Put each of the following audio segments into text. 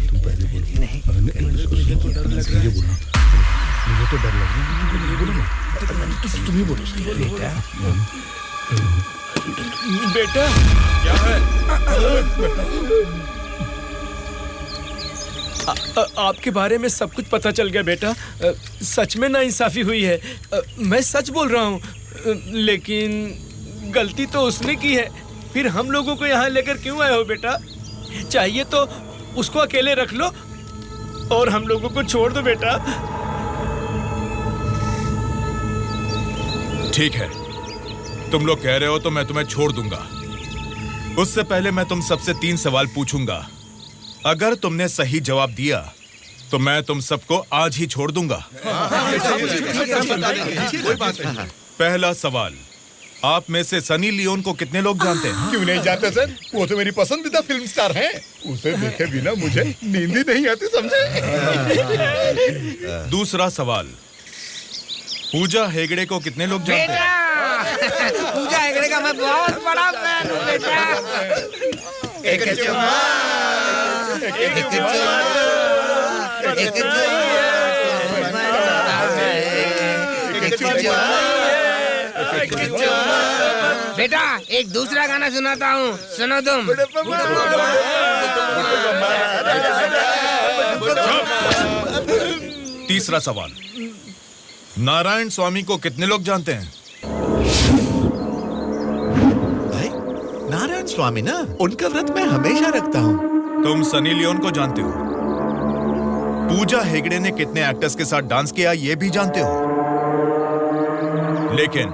तुम पहले बोलो। नहीं, मुझे तो डर लग रहा है। मुझे तो डर लग रहा है। तुम ही बोलो। बेटा क्या है? आपके बारे में सब कुछ पता चल गया बेटा। सच में नाइंसाफी हुई है। मैं सच बोल रहा हूँ, लेकिन गलती तो उसने की है। फिर हम लोगों को यहाँ लेकर क्यों आए हो बेटा? चाहिए तो उसको अकेले रख लो और हम लोगों को छोड़ दो बेटा। ठीक है, तुम लोग कह रहे हो तो मैं तुम्हें छोड़ दूंगा। उससे पहले मैं तुम सबसे 3 सवाल पूछूंगा। अगर तुमने सही जवाब दिया तो मैं तुम सबको आज ही छोड़ दूंगा। पहला सवाल, आप में से सनी लियोन को कितने लोग जानते हैं? क्यों नहीं जानते सर? वो तो मेरी पसंदीदा फिल्म स्टार हैं। उसे देखे बिना मुझे नींद ही नहीं आती, समझे? दूसरा सवाल, पूजा हेगड़े को कितने लोग जानते हैं? पूजा हेगड़े का मैं बहुत बड़ा फैन हूँ बेटा। एक बेटा एक दूसरा गाना सुनाता हूँ, सुनो तुम। तीसरा सवाल, नारायण स्वामी को कितने लोग जानते हैं? भाई नारायण स्वामी ना, उनका व्रत मैं हमेशा रखता हूँ। तुम सनी लियोन को जानते हो? पूजा हेगड़े ने कितने एक्टर्स के साथ डांस किया ये भी जानते हो? लेकिन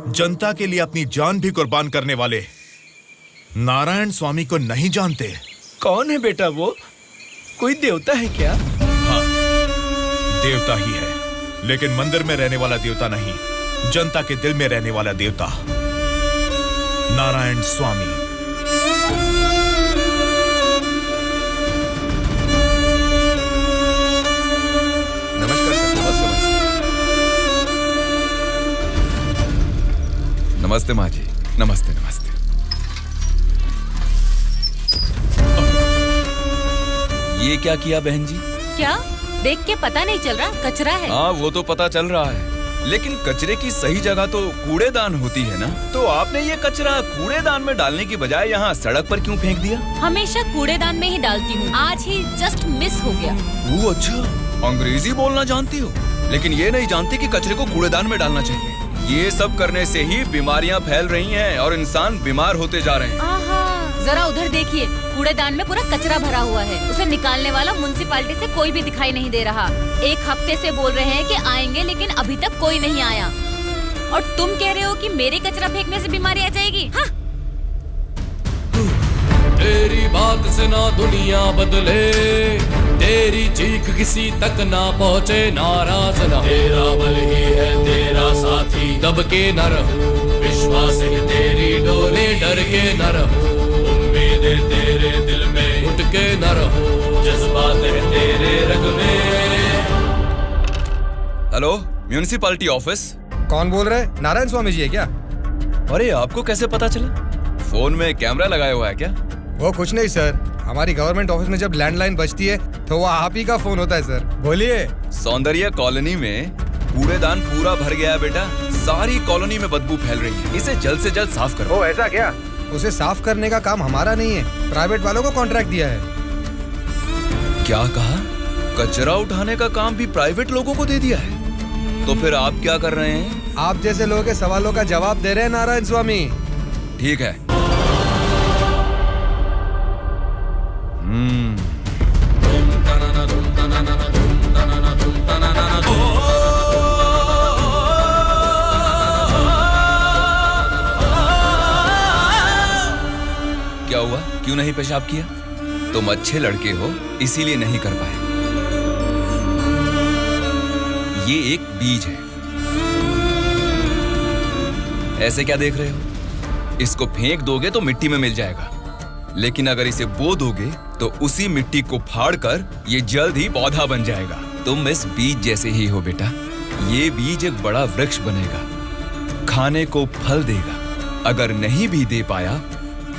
जनता के लिए अपनी जान भी कुर्बान करने वाले नारायण स्वामी को नहीं जानते। कौन है बेटा वो? कोई देवता है क्या? हाँ, देवता ही है, लेकिन मंदिर में रहने वाला देवता नहीं, जनता के दिल में रहने वाला देवता, नारायण स्वामी। नमस्कार सर। नमस्ते माँ जी। नमस्ते नमस्ते। ये क्या किया बहन जी? क्या देख के पता नहीं चल रहा? कचरा है। हाँ वो तो पता चल रहा है, लेकिन कचरे की सही जगह तो कूड़ेदान होती है ना। तो आपने ये कचरा कूड़ेदान में डालने की बजाय यहाँ सड़क पर क्यों फेंक दिया? हमेशा कूड़ेदान में ही डालती हूँ, आज ही जस्ट मिस हो गया। वो अच्छा, अंग्रेजी बोलना जानती हो, लेकिन ये नहीं जानती कि कचरे को कूड़ेदान में डालना चाहिए। ये सब करने से ही बीमारियाँ फैल रही हैं और इंसान बीमार होते जा रहे हैं। जरा उधर देखिए, कूड़ेदान में पूरा कचरा भरा हुआ है। उसे निकालने वाला म्युनिसिपैलिटी से कोई भी दिखाई नहीं दे रहा। 1 हफ्ते से बोल रहे हैं कि आएंगे, लेकिन अभी तक कोई नहीं आया। और तुम कह रहे हो कि मेरे कचरा फेंकने से बीमारी आ जाएगी? हाँ? तेरी बात से ना दुनिया बदले, तेरी चीख किसी तक ना पहुँचे, नाराज न तेरा बल ही है तेरा साथी, दब के न रहो, विश्वास है तेरी डोले, डर के न रहो, उम्मीदें तेरे दिल में उठ के न रहो, जज्बात है तेरे रग में। Hello, municipality office. कौन बोल रहे? नारायण स्वामी जी है क्या? अरे आपको कैसे पता चला? फोन में कैमरा लगाया हुआ है क्या? वो कुछ नहीं सर, हमारी गवर्नमेंट ऑफिस में जब लैंडलाइन बजती है तो वो आप ही का फोन होता है सर। बोलिए। सौंदर्य कॉलोनी में कूड़ेदान पूरा भर गया है बेटा, सारी कॉलोनी में बदबू फैल रही है, इसे जल्द से जल्द साफ करो। ओ ऐसा क्या? उसे साफ करने का काम हमारा नहीं है, प्राइवेट वालों को कॉन्ट्रैक्ट दिया है। क्या कहा? कचरा उठाने का काम भी प्राइवेट लोगों को दे दिया है? तो फिर आप क्या कर रहे हैं? आप जैसे लोगों के सवालों का जवाब दे रहे हैं नारायण स्वामी। ठीक है। क्या हुआ? क्यों नहीं पेशाब किया? तुम अच्छे लड़के हो इसीलिए नहीं कर पाए। ये एक बीज है, ऐसे क्या देख रहे हो? इसको फेंक दोगे तो मिट्टी में मिल जाएगा, लेकिन अगर इसे बो दोगे तो उसी मिट्टी को फाड़कर ये जल्द ही पौधा बन जाएगा। तुम इस बीज जैसे ही हो बेटा। ये बीज एक बड़ा वृक्ष बनेगा, खाने को फल देगा, अगर नहीं भी दे पाया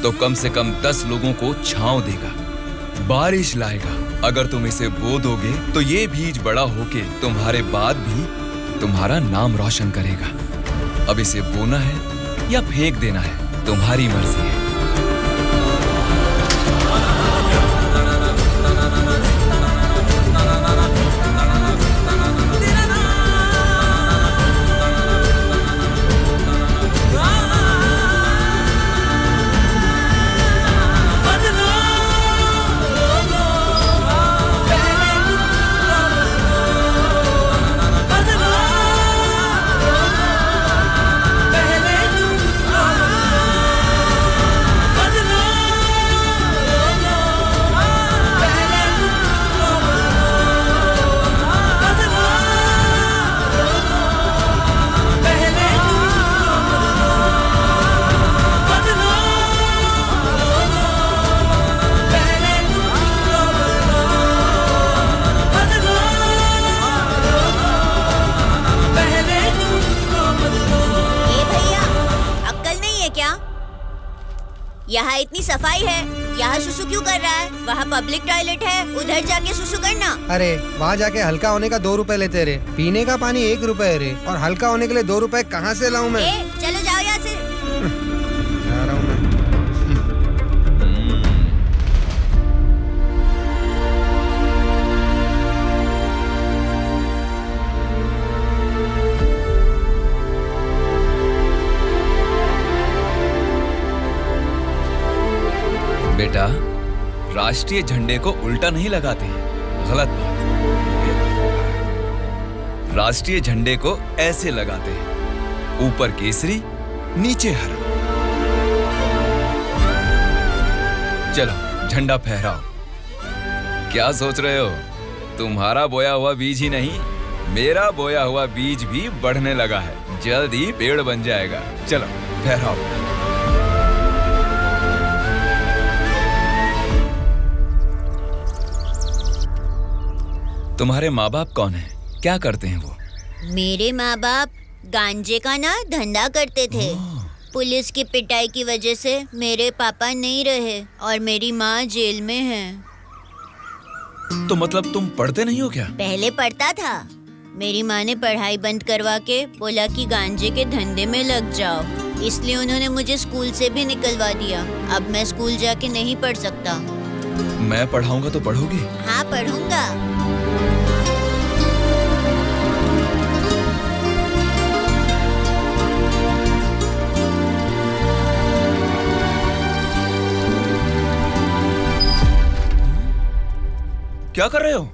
तो कम से कम 10 लोगों को छांव देगा। बारिश लाएगा। अगर तुम इसे बो दोगे तो ये बीज बड़ा होके तुम्हारे बाद भी तुम्हारा नाम रोशन करेगा। अब इसे बोना है या फेंक देना है, तुम्हारी मर्जी है। यहाँ इतनी सफाई है, यहाँ सुसु क्यों कर रहा है? वहाँ पब्लिक टॉयलेट है, उधर जाके सुसु करना। अरे वहाँ जाके हल्का होने का 2 रुपए लेते रे, पीने का पानी 1 रुपए रे, और हल्का होने के लिए 2 रुपए कहाँ से लाऊं मैं? चलो जाओ यहाँ से। जा रहा हूँ मैं। बेटा, राष्ट्रीय झंडे को उल्टा नहीं लगाते, गलत बात। राष्ट्रीय झंडे को ऐसे लगाते हैं, ऊपर केसरी, नीचे हरा। चलो झंडा फहराओ। क्या सोच रहे हो? तुम्हारा बोया हुआ बीज ही नहीं, मेरा बोया हुआ बीज भी बढ़ने लगा है, जल्द ही पेड़ बन जाएगा। चलो फहराओ। तुम्हारे माँ बाप कौन हैं? क्या करते हैं वो? मेरे माँ बाप गांजे का ना धंधा करते थे। पुलिस की पिटाई की वजह से मेरे पापा नहीं रहे और मेरी माँ जेल में है। तो मतलब तुम पढ़ते नहीं हो क्या? पहले पढ़ता था, मेरी माँ ने पढ़ाई बंद करवा के बोला कि गांजे के धंधे में लग जाओ, इसलिए उन्होंने मुझे स्कूल से भी निकलवा दिया। अब मैं स्कूल जाके नहीं पढ़ सकता। मैं पढ़ाऊंगा तो पढ़ोगी? हाँ पढ़ूंगा। क्या कर रहे हो?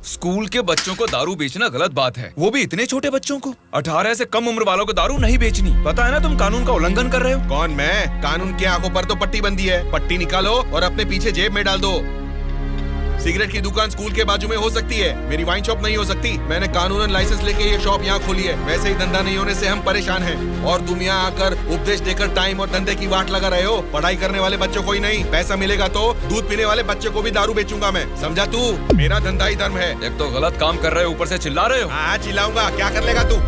स्कूल के बच्चों को दारू बेचना गलत बात है, वो भी इतने छोटे बच्चों को। 18 से कम उम्र वालों को दारू नहीं बेचनी। पता है ना तुम कानून का उल्लंघन कर रहे हो। कौन मैं? कानून की आंखों पर तो पट्टी बंदी है। पट्टी निकालो और अपने पीछे जेब में डाल दो। सिगरेट की दुकान स्कूल के बाजू में हो सकती है, मेरी वाइन शॉप नहीं हो सकती। मैंने कानूनन लाइसेंस लेके ये शॉप यहाँ खोली है। वैसे ही धंधा नहीं होने से हम परेशान हैं और तुम यहाँ आकर उपदेश देकर टाइम और धंधे की वाट लगा रहे हो। पढ़ाई करने वाले बच्चों को ही नहीं, पैसा मिलेगा तो दूध पीने वाले बच्चे को भी दारू बेचूंगा मैं, समझा तू? मेरा धंधा ही धर्म है। एक तो गलत काम कर रहे हो, ऊपर से चिल्ला रहे हो। हाँ चिल्लाऊंगा, क्या कर लेगा तू?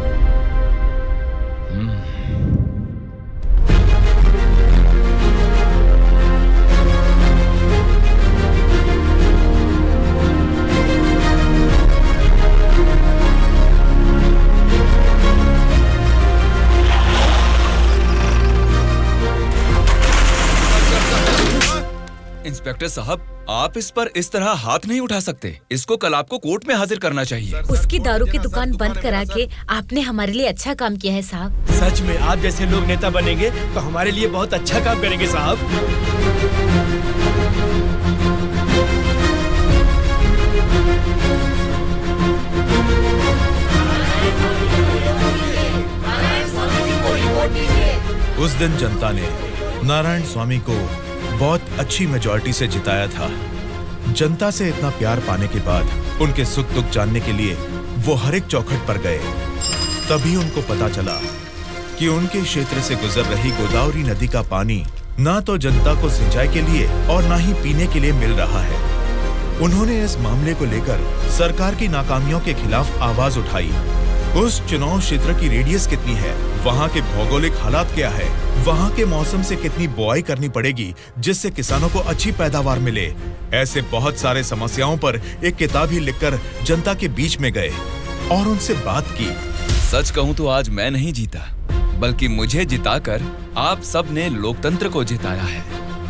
इंस्पेक्टर साहब, आप इस पर इस तरह हाथ नहीं उठा सकते। इसको कल आपको कोर्ट में हाजिर करना चाहिए। उसकी दारू की दुकान बंद करा के आपने हमारे लिए अच्छा काम किया है साहब। सच में आप जैसे लोग नेता बनेंगे तो हमारे लिए बहुत अच्छा काम करेंगे साहब। उस दिन जनता ने नारायण स्वामी को बहुत अच्छी मेजॉरिटी से जिताया था। जनता से इतना प्यार पाने के बाद उनके सुख दुख जानने के लिए वो हर एक चौखट पर गए। तभी उनको पता चला कि उनके क्षेत्र से गुजर रही गोदावरी नदी का पानी ना तो जनता को सिंचाई के लिए और ना ही पीने के लिए मिल रहा है। उन्होंने इस मामले को लेकर सरकार की नाकामियों के खिलाफ आवाज उठाई। उस चुनाव क्षेत्र की रेडियस कितनी है वहाँ के भौगोलिक हालात क्या है, वहाँ के मौसम से कितनी बुआई करनी पड़ेगी जिससे किसानों को अच्छी पैदावार मिले। ऐसे बहुत सारे समस्याओं पर एक किताब ही लिखकर जनता के बीच में गए और उनसे बात की। सच कहूं तो आज मैं नहीं जीता, बल्कि मुझे जिताकर आप सब ने लोकतंत्र को जिताया है।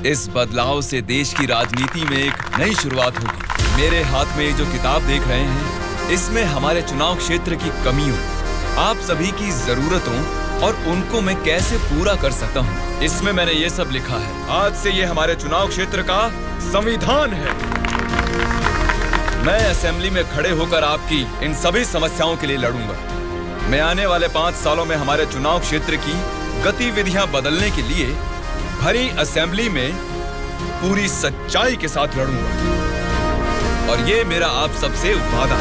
इस बदलाव से देश की राजनीति में एक नई शुरुआत होगी। मेरे हाथ में ये जो किताब देख रहे हैं, इसमें हमारे चुनाव क्षेत्र की कमियों, आप सभी की जरूरतों और उनको मैं कैसे पूरा कर सकता हूँ, इसमें मैंने ये सब लिखा है। आज से ये हमारे चुनाव क्षेत्र का संविधान है। मैं असेंबली में खड़े होकर आपकी इन सभी समस्याओं के लिए लड़ूंगा। मैं आने वाले 5 सालों में हमारे चुनाव क्षेत्र की गतिविधियां बदलने के लिए भरी असेंबली में पूरी सच्चाई के साथ लड़ूंगा और ये मेरा आप सबसे वादा है।